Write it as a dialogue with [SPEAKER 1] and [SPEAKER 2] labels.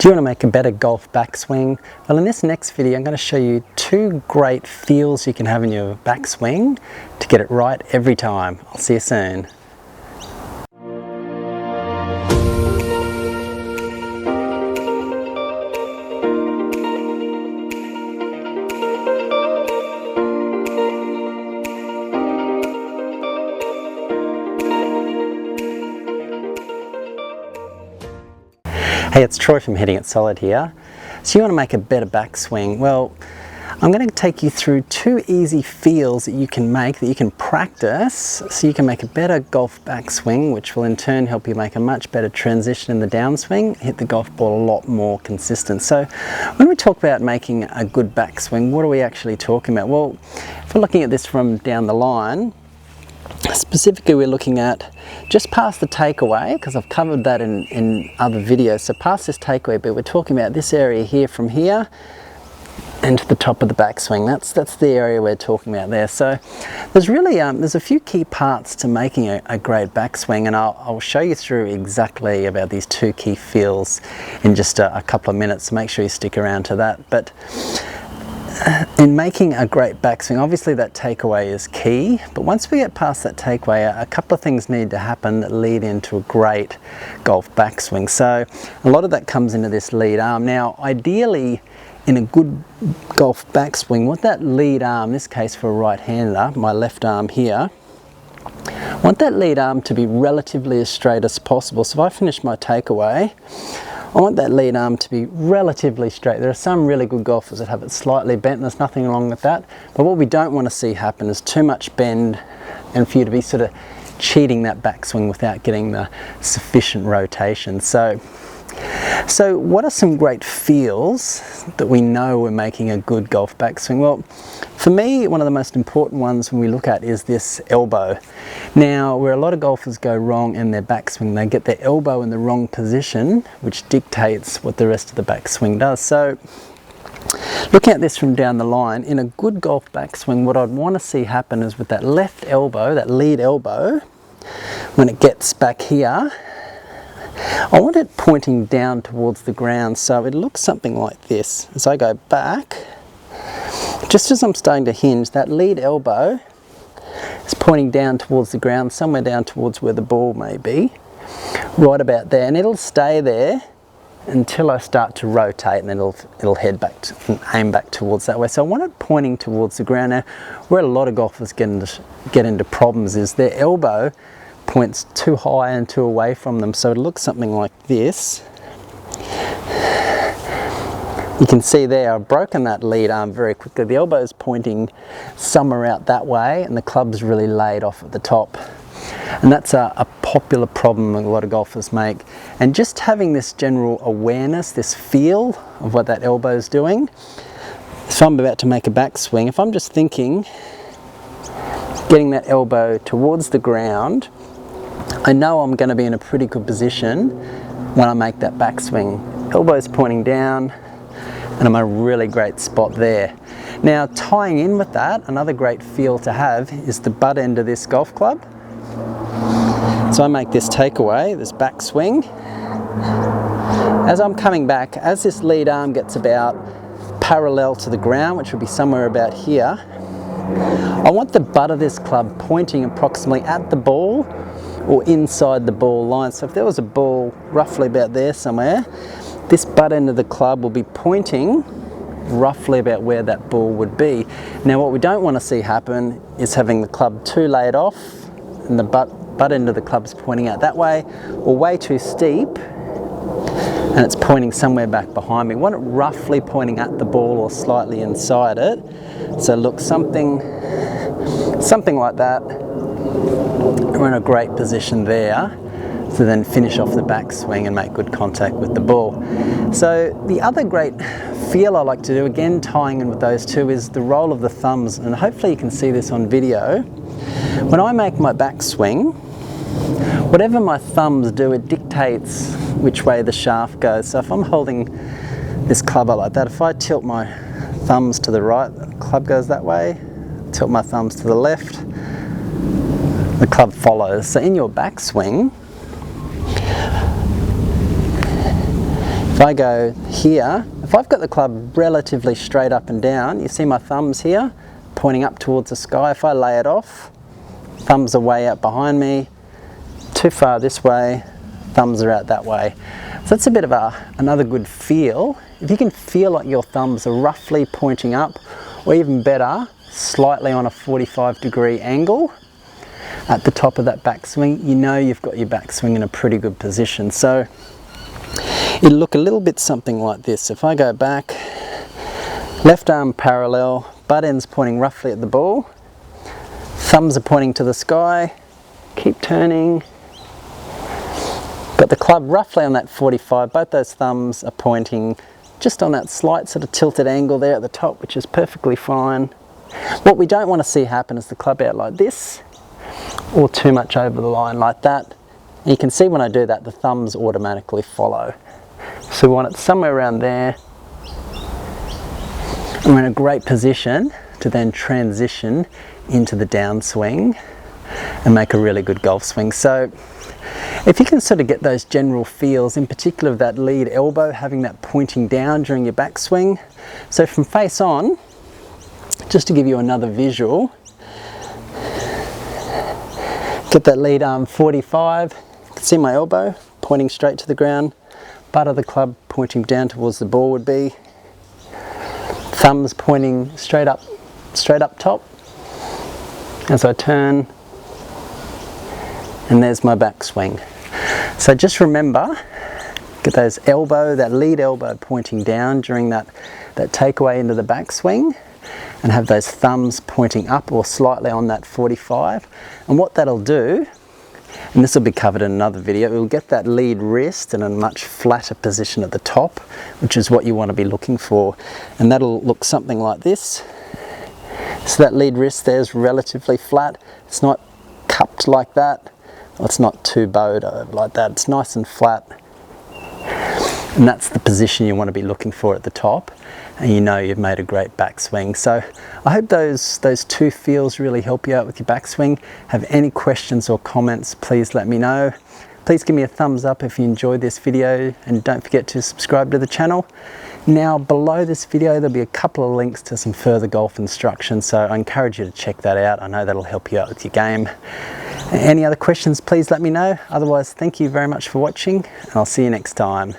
[SPEAKER 1] Do you want to make a better golf backswing? Well, in this next video I'm going to show you 2 great feels you can have in your backswing to get it right every time. I'll see you soon. Hey, it's Troy from Hitting It Solid here. So you want to make a better backswing? Well, I'm going to take you through 2 easy feels that you can make, that you can practice, so you can make a better golf backswing, which will in turn help you make a much better transition in the downswing, hit the golf ball a lot more consistent. So when we talk about making a good backswing, what are we actually talking about? Well, if we're looking at this from down the line, specifically we're looking at just past the takeaway, because I've covered that in other videos. So past this takeaway, but we're talking about this area here, from here and to the top of the backswing. That's the area we're talking about there. So there's really there's a few key parts to making a great backswing, and I'll show you through exactly about these 2 key feels in just a couple of minutes, so make sure you stick around to that. But in making a great backswing, obviously that takeaway is key, but once we get past that takeaway, a couple of things need to happen that lead into a great golf backswing. So a lot of that comes into this lead arm. Now, ideally, in a good golf backswing, what that lead arm, in this case for a right-hander, my left arm here, I want that lead arm to be relatively as straight as possible. So if I finish my takeaway, I want that lead arm to be relatively straight. There are some really good golfers that have it slightly bent, and there's nothing wrong with that. But what we don't want to see happen is too much bend and for you to be sort of cheating that backswing without getting the sufficient rotation. So what are some great feels that we know we're making a good golf backswing? Well, for me, one of the most important ones when we look at is this elbow. Now, where a lot of golfers go wrong in their backswing, they get their elbow in the wrong position, which dictates what the rest of the backswing does. So looking at this from down the line, in a good golf backswing, what I'd want to see happen is with that left elbow, that lead elbow, when it gets back here, I want it pointing down towards the ground, so it looks something like this. As I go back, just as I'm starting to hinge, that lead elbow is pointing down towards the ground, somewhere down towards where the ball may be, right about there, and it'll stay there until I start to rotate, and then it'll head back and aim back towards that way. So I want it pointing towards the ground. Now, where a lot of golfers get into problems is their elbow points too high and too away from them, so it looks something like this. You can see there I've broken that lead arm very quickly. The elbow is pointing somewhere out that way and the club's really laid off at the top, and that's a popular problem a lot of golfers make. And just having this general awareness, this feel of what that elbow is doing, if I'm about to make a backswing, if I'm just thinking getting that elbow towards the ground, I know I'm going to be in a pretty good position when I make that backswing. Elbow's pointing down, and I'm in a really great spot there. Now, tying in with that, another great feel to have is the butt end of this golf club. So I make this takeaway, this backswing. As I'm coming back, as this lead arm gets about parallel to the ground, which would be somewhere about here, I want the butt of this club pointing approximately at the ball or inside the ball line. So if there was a ball roughly about there somewhere, this butt end of the club will be pointing roughly about where that ball would be. Now, what we don't want to see happen is having the club too laid off and the butt end of the club is pointing out that way, or way too steep and it's pointing somewhere back behind me. We want it roughly pointing at the ball or slightly inside it. So look, something like that. We're in a great position there to then finish off the backswing and make good contact with the ball. So the other great feel I like to do, again tying in with those 2, is the roll of the thumbs, and hopefully you can see this on video. When I make my backswing, whatever my thumbs do, it dictates which way the shaft goes. So if I'm holding this club out like that, if I tilt my thumbs to the right, the club goes that way. Tilt my thumbs to the left, the club follows. So in your backswing, if I go here, if I've got the club relatively straight up and down, you see my thumbs here pointing up towards the sky. If I lay it off, thumbs are way out behind me, too far this way, thumbs are out that way. So that's a bit of another good feel. If you can feel like your thumbs are roughly pointing up, or even better, slightly on a 45-degree angle at the top of that backswing, you know you've got your backswing in a pretty good position. So it'll look a little bit something like this. If I go back, left arm parallel, butt end's pointing roughly at the ball, thumbs are pointing to the sky, keep turning, got the club roughly on that 45, both those thumbs are pointing just on that slight sort of tilted angle there at the top, which is perfectly fine. What we don't want to see happen is the club out like this, or too much over the line like that. You can see when I do that, the thumbs automatically follow. So we want it somewhere around there. And we're in a great position to then transition into the downswing and make a really good golf swing. So if you can sort of get those general feels, in particular of that lead elbow, having that pointing down during your backswing. So from face on, just to give you another visual, get that lead arm 45, you can see my elbow pointing straight to the ground, butt of the club pointing down towards the ball would be, thumbs pointing straight up top as I turn, and there's my backswing. So just remember, get those that lead elbow pointing down during that takeaway into the backswing, and have those thumbs pointing up or slightly on that 45. And what that'll do, and this will be covered in another video, it will get that lead wrist in a much flatter position at the top, which is what you want to be looking for. And that'll look something like this. So that lead wrist there is relatively flat. It's not cupped like that. It's not too bowed over like that. It's nice and flat. And that's the position you want to be looking for at the top. And you know you've made a great backswing. So I hope those two feels really help you out with your backswing. Have any questions or comments, please let me know. Please give me a thumbs up if you enjoyed this video, and don't forget to subscribe to the channel. Now below this video there'll be a couple of links to some further golf instruction, so I encourage you to check that out. I know that'll help you out with your game. Any other questions, please let me know. Otherwise, thank you very much for watching, and I'll see you next time.